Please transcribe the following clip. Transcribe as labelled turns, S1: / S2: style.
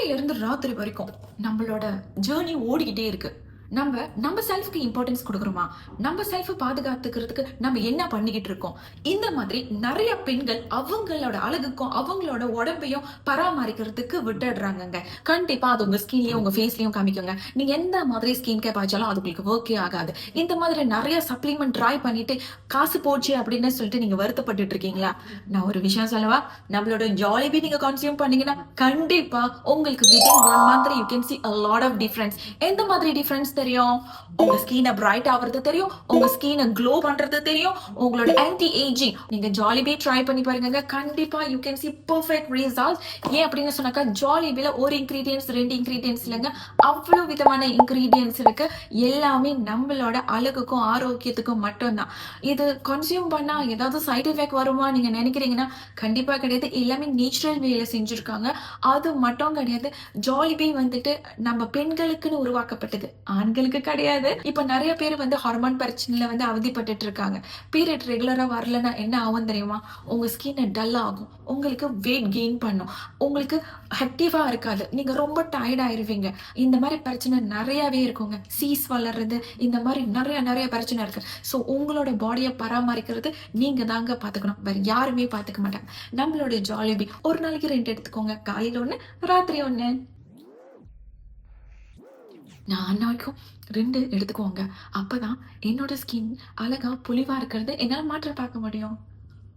S1: காலையில இருந்து ராத்திரி வரைக்கும் நம்மளோட ஜேர்னி ஓடிக்கிட்டே இருக்கு. நம்ம செல்ஃப்க்கு இம்பார்ட்டன்ஸ் குடுக்குறோமா? நம்ம செல்ஃப பாதுகாத்துக்கிறதுக்கு நம்ம என்ன பண்ணிக்கிட்டு இருக்கோம்? இந்த மாதிரி நெறைய பெண்கள் அவங்களோட அழகுக்கும், அவங்களோட உடம்பையும் பராமரிக்கிறதுக்கு விட்டுடுறாங்கங்க. கண்டிப்பா அது உங்க ஸ்கின்லயும், உங்க ஃபேஸ்லயும் காமிக்குங்க. நீங்க எந்த மாதிரி ஸ்கின் கேர் பாய்ச்சாலும் அது உங்களுக்கு ஒர்க்கே ஆகாது. இந்த மாதிரி நெறைய சப்ளிமெண்ட் ட்ரை பண்ணிட்டு காசு போச்சு அப்படின்னு சொல்லிட்டு நீங்க வருத்தப்பட்டுட்டு இருக்கீங்களா? நான் ஒரு விஷயம் சொல்லவா? நம்மளோட ஜாலிபி நீங்க கன்சியூம் பண்ணீங்கன்னா, கண்டிப்பா உங்களுக்கு வித்தின் 1 மந்த்ல you can see a lot of difference. எந்த மாதிரி டிஃபரன்ஸ் தெரியும்? உங்க ஸ்கின் பிரைட் ஆவறது தெரியும். உங்க ஸ்கின் க்ளோ பண்றது தெரியும். உங்களோட ஆன்டி ஏஜிங் நீங்க ஜாலிபி ட்ரை பண்ணி பாருங்கங்க. கண்டிப்பா you can see perfect results. ஏன் அப்படின்னு சொன்னாக்கா ஜாலிபில ஒரு இன்கிரீடியன்ட்ஸ் 2 இன்கிரீடியன்ட்ஸ் இல்லங்க. அவ்வளவு விதமான இன்கிரீடியன்ட்ஸ் இருக்கு. எல்லாமே நம்மளோட அழகுக்கும் ஆரோக்கியத்துக்கும் மட்டும்தான். இது கன்சியூம் பண்ணா ஏதாவது சைடு எஃபெக்ட் வருமா நீங்க நினைக்கிறீங்கன்னா, கண்டிப்பா கிடையாது. எல்லாமே நேச்சுரல் வேல செஞ்சிருக்காங்க. அது மட்டும் கிடையாது. ஜாலிபி வந்துட்டு நம்ம பெண்களுக்குன்னு உருவாக்கப்பட்டது. ஆண்களுக்கு கிடையாது. இப்ப நெறைய பேர் வந்து ஹார்மோன் பிரச்சனையில வந்து அவதிப்பட்டுட்டு இருக்காங்க. பீரியட் ரெகுலரா வரலன்னா என்ன ஆகும் தெரியுமா? உங்க ஸ்கின் டல் ஆகும். உங்களுக்கு வெயிட் கெயின் பண்ணும். உங்களுக்கு ஆக்டிவா இருக்காது. நீங்க ரொம்ப டயர்ட் ஆயிருவீங்க. இந்த மாரி பிரச்சனை நெறையாவே இருக்குங்க. சீஸ் வளர்றது இந்த மாரி நெறைய பிரச்சனை இருக்கு. ஸோ உங்களோட பாடிய பராமரிக்கிறது நீங்க தாங்க பார்த்துக்கணும். வேற யாருமே பார்த்துக்க மாட்டாங்க. நம்மளுடைய ஜாலிபி ஒரு நாளைக்கு 2 எடுத்துக்கோங்க. காலையில 1, ராத்திரி 1. நான் அன்னைக்கும் 2 எடுத்துக்கோங்க. அப்பதான் என்னோட ஸ்கின் அழகா பொலிவா இருக்கிறது என்னால மாற்றம் பார்க்க முடியும்.